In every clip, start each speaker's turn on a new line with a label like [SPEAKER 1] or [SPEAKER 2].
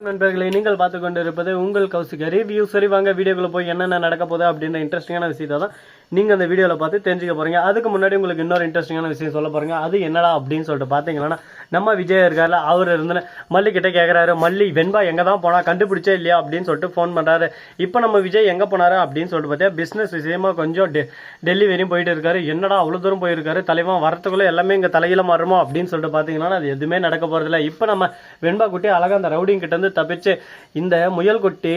[SPEAKER 1] நண்பர்களை நீங்கள் பார்த்து கொண்டு இருப்பது உங்கள் கௌசிக ரிவ்யூ. சரி வாங்க வீடியோக்குள்ள போய் என்னென்ன நடக்க போகுது அப்படின்ற இன்ட்ரெஸ்டிங்கான விஷயத்தை தான் நீங்கள் அந்த வீடியோவில் பார்த்து தெரிஞ்சுக்க போகிறீங்க. அதுக்கு முன்னாடி உங்களுக்கு இன்னொரு இன்ட்ரெஸ்டிங்கான விஷயம் சொல்ல போகிறீங்க. அது என்னடா அப்படின்னு சொல்லிட்டு பார்த்தீங்கன்னா, நம்ம விஜய் இருக்கார்ல, அவர் இருந்து மல்லி கிட்ட கேட்குறாரு, மல்லி வெண்பா எங்கே தான் போனால் கண்டுபிடிச்சே இல்லையா அப்படின்னு சொல்லிட்டு ஃபோன் பண்ணுறாரு. இப்போ நம்ம விஜய் எங்கே போனாரு அப்படின்னு சொல்லிட்டு பார்த்தா பிஸ்னஸ் விஷயமா கொஞ்சம் டெல்லி வரையும் போயிட்டு இருக்காரு. என்னடா அவ்வளோ தூரம் போயிருக்காரு, தலைவன் வரத்துக்குள்ளே எல்லாமே இங்கே தலையில மாறுமோ அப்படின்னு சொல்லிட்டு பார்த்தீங்கன்னா அது எதுவுமே நடக்க போகிறதில்ல. இப்போ நம்ம வெண்பா குட்டி அழகாக அந்த ரவுடிங் கிட்ட இருந்து தப்பிச்சு இந்த முயல் குட்டி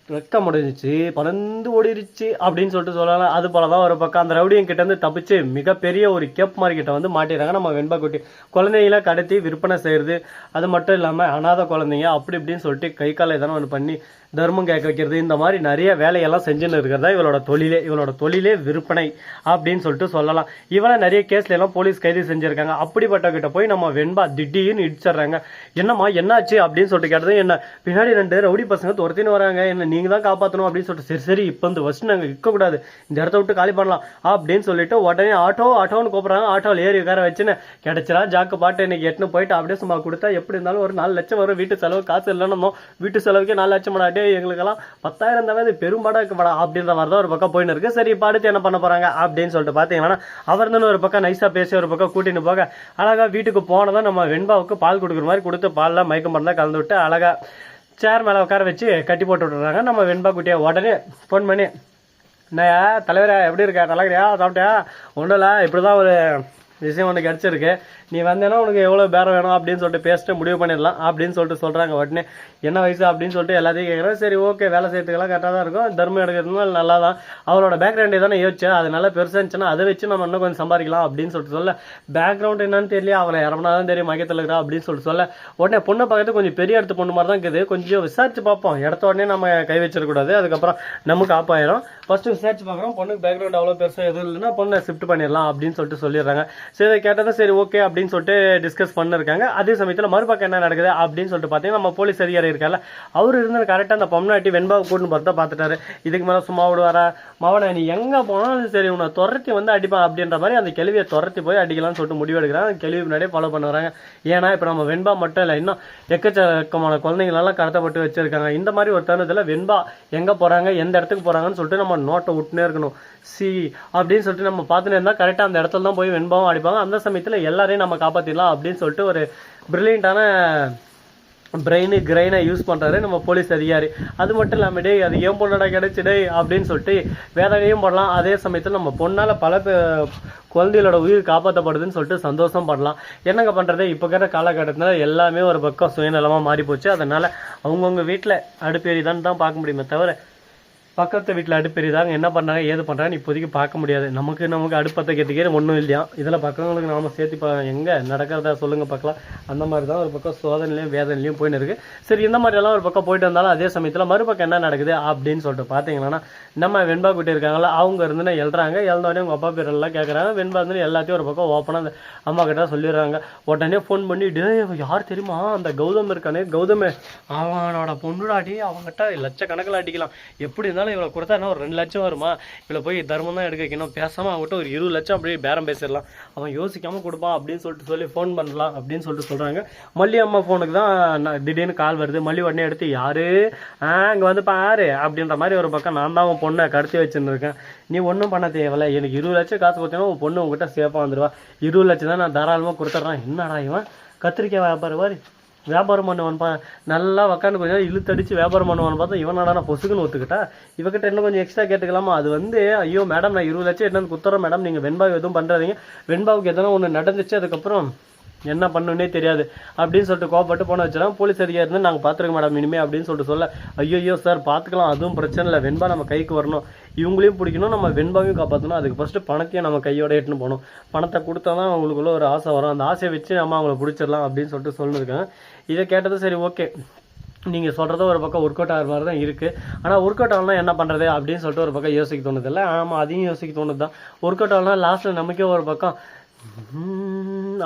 [SPEAKER 1] ரத்தம் முடிஞ்சிச்சு, பறந்து ஓடிடுச்சு அப்படின்னு சொல்லிட்டு சொல்லலாம். அது போலதான் ஒரு பக்கம் அந்த ரவுடியன் கிட்ட இருந்து தப்பிச்சு மிகப்பெரிய ஒரு கேப் மார்க்கெட்டை வந்து மாட்டிடுறாங்க நம்ம வெண்பா குட்டி. குழந்தைகளை கடத்தி விற்பனை செய்யறது, அது மட்டும் இல்லாம அனாதை குழந்தைங்க அப்படி இப்படின்னு சொல்லிட்டு கை காலை எதனா ஒன்று பண்ணி தர்மம் கேட்க வைக்கிறது, இந்த மாதிரி நிறைய வேலையெல்லாம் செஞ்சுன்னு இருக்கிறதா இவளோட தொழிலே விற்பனை அப்படின்னு சொல்லிட்டு சொல்லலாம். இவளை நிறைய கேஸ்ல எல்லாம் போலீஸ் கைது செஞ்சிருக்காங்க. அப்படிப்பட்ட கிட்ட போய் நம்ம வெண்பா திடீர்னு இடிச்சிடுறாங்க. என்னம்மா என்னாச்சு அப்படின்னு சொல்லிட்டு கேட்டது, என்ன பின்னாடி 2 ரவுடி பசங்க துரத்தின்னு வராங்க, என்ன நீங்க தான் காப்பாற்றணும் அப்படின்னு சொல்லிட்டு, சரி இப்போ வந்து ஃபர்ஸ்ட் நாங்கள் இருக்கக்கூடாது, இந்த இடத்த விட்டு காலி பண்ணலாம் அப்படின்னு சொல்லிட்டு உடனே ஆட்டோன்னு கூப்பிடுறாங்க. ஆட்டோவில் ஏறி உட்கார வச்சுன்னு கிடைச்சிடா ஜாக்கு பாட்டு இன்னைக்கு எட்டுன்னு போயிட்டு அப்படியே சும்மா கொடுத்தா எப்படி இருந்தாலும் ஒரு 4 லட்சம் வரும். வீட்டு செலவு காசு இல்லைன்னு வீட்டு செலவுக்கே 4 லட்சம் பண்ணாட்டே எங்களுக்கெல்லாம் 10,000 தவிர பெரும்பாடா இருக்குமாடா அப்படின்ற மாதிரி தான் ஒரு பக்கம் போயின்னு இருக்கு. சரி இப்போ அடுத்து என்ன பண்ண போறாங்க அப்படின்னு சொல்லிட்டு பாத்தீங்கன்னா, அவர் தான் ஒரு பக்கம் நைஸா பேசி ஒரு பக்கம் கூட்டின்னு போக அழகா வீட்டுக்கு போனதான் நம்ம வெண்பாவுக்கு பால் கொடுக்குற மாதிரி கொடுத்து பால்ல மயக்கம் பண்ணா கலந்து விட்டு அழகா சேர் மேல உட்கார வச்சு கட்டி போட்டு விட்டுறாங்க நம்ம வெண்பா குட்டியை. உடனே போன் பண்ணி, நான் தலைவரா எப்படி இருக்க, நல்லா இருக்கியா, சாப்பிட்டியா, ஒன்றும் இல்லை இப்படிதான் ஒரு விஷயம் ஒன்று கிடச்சிருக்கு, நீ வந்தேன்னா உனக்கு எவ்வளோ பேரம் வேணும் அப்படின்னு சொல்லிட்டு பேசிட்டு முடிவு பண்ணிடலாம் அப்படின்னு சொல்லிட்டு சொல்கிறாங்க. உடனே என்ன வயசு அப்படின்னு சொல்லிட்டு எல்லாத்தையும் கேட்குறேன். சரி ஓகே, வேலை செய்யறதுக்கெல்லாம் கரெக்டாக தான் இருக்கும், தர்மம் எடுக்கிறதுனால நல்லா தான், அவரோட பேக்ரவுண்டே தானே யோசிச்சேன், அது நல்லா பெருசாக இருந்துச்சுன்னா அதை வச்சு நம்ம இன்னும் கொஞ்சம் சம்பாதிக்கலாம் அப்படின்னு சொல்லிட்டு சொல்ல, பேக்ரவுண்ட் என்னன்னு தெரியல, அவளை இறமனா தான் தெரியும் மையத்தில் இருக்கிறா அப்படின்னு சொல்லிட்டு சொல்ல, உடனே பொண்ணை பார்க்கறது கொஞ்சம் பெரிய இடத்து பொண்ணு மாதிரி தான் இருக்குது, கொஞ்சம் விசாரிச்சு பார்ப்போம், இடத்த உடனே நம்ம கை வச்சிடக்கூடாது, அதுக்கப்புறம் நமக்கு ஆப்பாயிரும், ஃபர்ஸ்ட் விசாரிச்சு பார்க்குறோம், பொண்ணுக்கு பேக்ரவுண்ட் அவ்வளோ பெருசாக எதுவும் இல்லைன்னா பொண்ணை ஷிஃப்ட் பண்ணிடலாம் அப்படின்னு சொல்லிட்டு சொல்லிடுறாங்க. சரி கேட்டதான் சரி ஓகே அப்படின்னு சொல்லிட்டு டிஸ்கஸ் பண்ணிருக்காங்க. அதே சமயத்தில் மறுபக்கம் என்ன நடக்குது அப்படின்னு சொல்லிட்டு பார்த்தீங்கன்னா, நம்ம போலீஸ் அதிகாரி இருக்கால, அவர் இருந்து கரெக்டாக அந்த பொம்னாட்டி வெண்பாவை கூட்டின்னு பார்த்தா பார்த்துட்டாரு. இதுக்கு மேலே சும்மா விடுவாரா, மவனை நீ எங்கே போனாலும் சரி உன்னை துரத்தி வந்து அடிப்பான் அப்படின்ற மாதிரி அந்த கேள்வியை துரத்தி போய் அடிக்கலாம்னு சொல்லிட்டு முடிவு எடுக்கிறாங்க. அந்த கேள்வி முன்னாடியே ஃபாலோ பண்ணுறாங்க. ஏன்னா இப்போ நம்ம வெண்பா மட்டும் இல்லை, இன்னும் எக்கச்சக்கமான குழந்தைங்களெல்லாம் கடத்தப்பட்டு வச்சிருக்காங்க. இந்த மாதிரி ஒரு தருணத்தில் வெண்பா எங்கே போகிறாங்க, எந்த இடத்துக்கு போகிறாங்கன்னு சொல்லிட்டு நம்ம நோட்டை விட்டுனே இருக்கணும். அப்படின்னு சொல்லிட்டு நம்ம பார்த்துன்னு இருந்தால் கரெக்டாக அந்த இடத்துல தான் போய் வெண்பாவும் அடிப்பாங்க. அந்த சமயத்தில் எல்லாரையும் நம்ம காப்பாற்றிடலாம் அப்படின்னு சொல்லிட்டு ஒரு பிரில்லியண்டான கிரைனை யூஸ் பண்ணுறாரு நம்ம போலீஸ் அதிகாரி. அது மட்டும் இல்லாமல் டே அது ஏன் பொண்ணடா கிடைச்சிடே அப்படின்னு சொல்லிட்டு வேதனையும் பண்ணலாம். அதே சமயத்தில் நம்ம பொண்ணால் பல குழந்தைகளோட உயிர் காப்பாற்றப்படுதுன்னு சொல்லிட்டு சந்தோஷம் பண்ணலாம். என்னங்க பண்ணுறது, இப்போ இருக்கிற காலகட்டத்தில் எல்லாமே ஒரு பக்கம் சுயநலமாக மாறி போச்சு. அதனால் அவங்கவுங்க வீட்டில் அடுப்பேறி தான் பார்க்க முடியுமே தவிர பக்கத்து வீட்டில் அடுப்பெரிதாங்க என்ன பண்ணுறாங்க ஏது பண்ணுறாங்க இப்போதைக்கு பார்க்க முடியாது. நமக்கு அடுப்பத்தை கேட்டுக்கே ஒன்றும் இல்லையா, இதில் பக்கங்களுக்கு நாம சேர்த்து எங்கே நடக்கிறதா சொல்லுங்க பார்க்கலாம். அந்த மாதிரி தான் ஒரு பக்கம் சோதனையிலையும் வேதனையிலையும் போயின்னு இருக்கு. சரி இந்த மாதிரியெல்லாம் ஒரு பக்கம் போயிட்டு வந்தாலும் அதே சமயத்தில் மறுபக்கம் என்ன நடக்குது அப்படின்னு சொல்லிட்டு பார்த்தீங்கன்னா, நம்ம வெண்பா குட்டி இருக்காங்களா, அவங்க இருந்து எழுறாங்க. எழுந்தோடனே உங்கள் அப்பா பேரெல்லாம் கேட்குறாங்க. வெண்பா இருந்து எல்லாத்தையும் ஒரு பக்கம் ஓப்பனாக அந்த அம்மா கிட்ட சொல்லிடுறாங்க. உடனே ஃபோன் பண்ணி, யார் தெரியுமா அந்த கௌதம் இருக்கானே, கௌதமே அவனோட பொண்ணுடாட்டி, அவங்ககிட்ட லட்சக்கணக்கில் அடிக்கலாம், எப்படி இருந்தாலும் இவ்வளோ கொடுத்தா என்ன ஒரு 2 லட்சம் வருமா, இவ்வளோ போய் தர்மம் தான் எடுக்க வைக்கணும், பேசாமல் அவங்ககிட்ட ஒரு 20 லட்சம் அப்படியே பேரம் பேசிடலாம், அவன் யோசிக்காமல் கொடுப்பான் அப்படின்னு சொல்லிட்டு சொல்லி ஃபோன் பண்ணலாம் அப்படின்னு சொல்லிட்டு சொல்கிறாங்க. மல்லி அம்மா ஃபோனுக்கு தான் திடீர்னு கால் வருது. மல்லி உடனே எடுத்து, யாரு இங்கே வந்து பாரு அப்படின்ற மாதிரி ஒரு பக்கம், நான் தான் உன் பொண்ணை கடத்தி வச்சுன்னு இருக்கேன், நீ ஒன்றும் பண்ண தேவையில்ல, எனக்கு 20 லட்சம் காசு கொடுத்தீங்கன்னா உன் பொண்ணு உங்ககிட்ட சேஃபாக வந்துடுவா, 20 லட்சம் தான் நான் தாராளமாக கொடுத்துட்றேன். என்னடா இவன் கத்திரிக்காய் வியாபாரம் பண்ணுவான், நல்லா உக்காந்து கொஞ்சம் இழுத்தடிச்சு வியாபாரம் பண்ணுவான்னு பார்த்தா இவனாடா நான் பொசுக்குன்னு ஒத்துக்கிட்டா, இவகிட்ட இன்னும் கொஞ்சம் எக்ஸ்ட்ரா கேட்டுக்கலாமா, அது வந்து ஐயோ மேடம் நான் 20 லட்சம் என்னன்னு குத்துறேன் மேடம், நீங்கள் வெண்பாவை எதுவும் பண்ணுறாதீங்க, வெண்பாவுக்கு எதனா ஒன்று நடந்துச்சு அதுக்கப்புறம் என்ன பண்ணுன்னே தெரியாது அப்படின்னு சொல்லிட்டு கோவப்பட்டு போன வச்சிடலாம். போலீஸ் அதிகாரி இருந்து நாங்கள் பார்த்துருக்க மேடம் இனிமே அப்படின்னு சொல்லிட்டு சொல்ல, ஐயோ சார் பார்த்துக்கலாம், அதுவும் பிரச்சனை இல்லை, வெண்பா நம்ம கைக்கு வரணும், இவங்களையும் பிடிக்கணும், நம்ம வெண்பாவையும் காப்பாற்றணும், அதுக்கு ஃபர்ஸ்ட் பணத்தையும் நம்ம கையோட எட்டுன்னு போகணும், பணத்தை கொடுத்தா தான் அவங்களுக்குள்ள ஒரு ஆசை வரும், அந்த ஆசையை வச்சு நம்ம அவங்கள பிடிச்சிடலாம் அப்படின்னு சொல்லிட்டு சொல்லியிருக்காங்க. இதை கேட்டது சரி ஓகே, நீங்கள் சொல்கிறத ஒரு பக்கம் ஒர்க் அவுட் ஆகிற மாதிரி தான் இருக்குது, ஆனால் ஒர்க் அவுட் ஆகலாம் என்ன பண்ணுறது அப்படின்னு சொல்லிட்டு ஒரு பக்கம் யோசிக்க தோணுது இல்லை, ஆமாம் அதையும் யோசிக்க தோணுது தான். ஒர்க் அவுட் ஆகலாம் லாஸ்ட்டில் நமக்கே ஒரு பக்கம்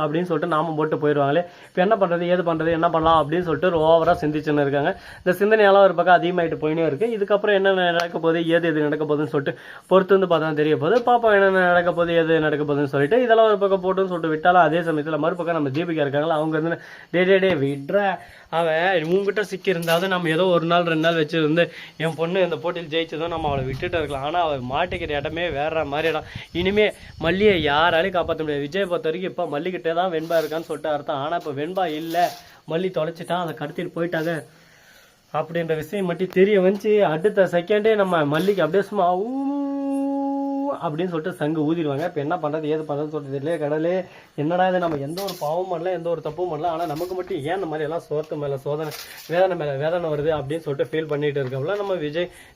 [SPEAKER 1] அப்படின்னு சொல்லிட்டு நாம போட்டு போயிடுவாங்களே, இப்போ என்ன பண்ணுறது ஏது பண்ணுறது என்ன பண்ணலாம் அப்படின்னு சொல்லிட்டு ஒரு ஓவராக சிந்திச்சுன்னு இருக்காங்க. இந்த சிந்தனையெல்லாம் ஒரு பக்கம் அதிகமாகிட்டு போயினே இருக்குது. இதுக்கப்புறம் என்னென்ன நடக்க போகுது எது நடக்க போகுதுன்னு சொல்லிட்டு பொறுத்து வந்து பார்த்தா தெரிய போகுது. பாப்பா என்னென்ன நடக்க போகுது எது நடக்க போகுதுன்னு சொல்லிட்டு இதெல்லாம் ஒரு பக்கம் போட்டுன்னு சொல்லிட்டு விட்டாலும் அதே சமயத்தில் மறுபக்கம் நம்ம தீபிகா இருக்காங்களா, அவங்க இருந்து டே விட்ற அவன் உங்ககிட்ட சிக்கி இருந்தாலும் நம்ம ஏதோ ஒரு நாள் 2 நாள் வச்சிருந்து என் பொண்ணு இந்த போட்டியில் ஜெயிச்சதும் நம்ம அவளை விட்டுட்டு இருக்கலாம். ஆனால் அவள் மாட்டிக்கிற இடமே வேற மாதிரி இடம். இனிமே மல்லியை யாராலையும் காப்பாற்ற முடியாது. விஜய் பொறுத்த வரைக்கும் இப்போ மல்லிக்கிட்டே தான் வெண்பா இருக்கான்னு சொல்லிட்டு அர்த்தம். ஆனால் இப்போ வெண்பா இல்லை, மல்லி தொலைச்சிட்டான், அதை கடத்திட்டு போயிட்டாங்க அப்படின்ற விஷயம் மட்டும் தெரிய வந்துச்சு. அடுத்த செகண்டே நம்ம மல்லிக்கு அப்படியே சும்மா அப்படின்னு சொல்லிட்டு சங்கு ஊதிடுவாங்க. இப்போ என்ன பண்ணுறது ஏது பண்ணுறதுன்னு சொல்லிட்டு தெரியல. கடலே என்னடா இது, நம்ம எந்த ஒரு பாவம் பண்ணல, எந்த ஒரு தப்பும் பண்ணல, ஆனால் நமக்கு மட்டும் ஏன் இந்த மாதிரி எல்லாம் சோத்து மேலே சோதனை, வேதனை மேலே வேதனை வருது அப்படின்னு சொல்லிட்டு ஃபீல் பண்ணிட்டு இருக்கோம்ல. நம்ம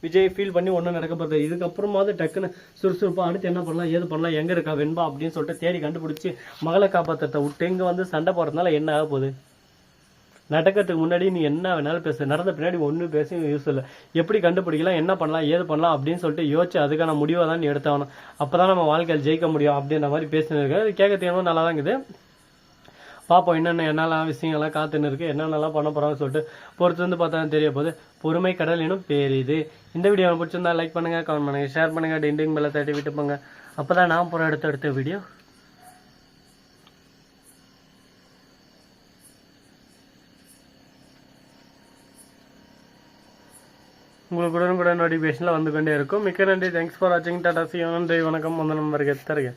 [SPEAKER 1] விஜய் ஃபீல் பண்ணி ஒன்றும் நடக்க போகிறது. இதுக்கப்புறமாவது டக்குன்னு சுறுசுறுப்பாக அடுத்து என்ன பண்ணலாம் ஏது பண்ணலாம், எங்கே இருக்கா வெண்பா அப்படின்னு சொல்லிட்டு தேடி கண்டுபிடிச்சி மகளை காப்பாற்றத்தை விட்டு இங்கே வந்து சண்டை போடுறதுனால என்ன ஆக போகுது? நடக்கிறதுக்கு முன்னாடி நீ என்ன வேணாலும் பேசு, நடந்த பின்னாடி ஒன்றும் பேச யூஸ் இல்லை. எப்படி கண்டுபிடிக்கலாம், என்ன பண்ணலாம் ஏது பண்ணலாம் அப்படின்னு சொல்லிட்டு யோசிச்சு அதுக்கான முடிவை தான் நீ எடுத்தாகணும். அப்போ தான் நம்ம வாழ்க்கையில் ஜெயிக்க முடியும் அப்படின்ற மாதிரி பேசினிருக்கு. அது கேட்க தேவையும் நல்லா தான் இருக்குது. பார்ப்போம் என்னென்ன என்னெல்லாம் விஷயங்கள்லாம் காத்துன்னு இருக்குது, என்னென்னலாம் பண்ண போகிறாங்கன்னு சொல்லிட்டு பொறுத்து வந்து பார்த்தா தெரிய போகுது. பொறுமை கடல் எனும் பேரிது. இந்த வீடியோ பிடிச்சிருந்தா லைக் பண்ணுங்கள், கமெண்ட் பண்ணுங்கள், ஷேர் பண்ணுங்கள், டிண்டிங் மேலே தட்டி விட்டு போங்க. அப்போ தான் நான் போகிற அடுத்த வீடியோ உங்களுக்கு உடனுக்குடன் நோட்டிஃபிகேஷனில் வந்து கொண்டே இருக்கும். மிக்க நன்றி. தேங்க்ஸ் ஃபார் வாட்சிங். டாடா சி. நன்றி, வணக்கம். 1 நம்பருக்கு தருக.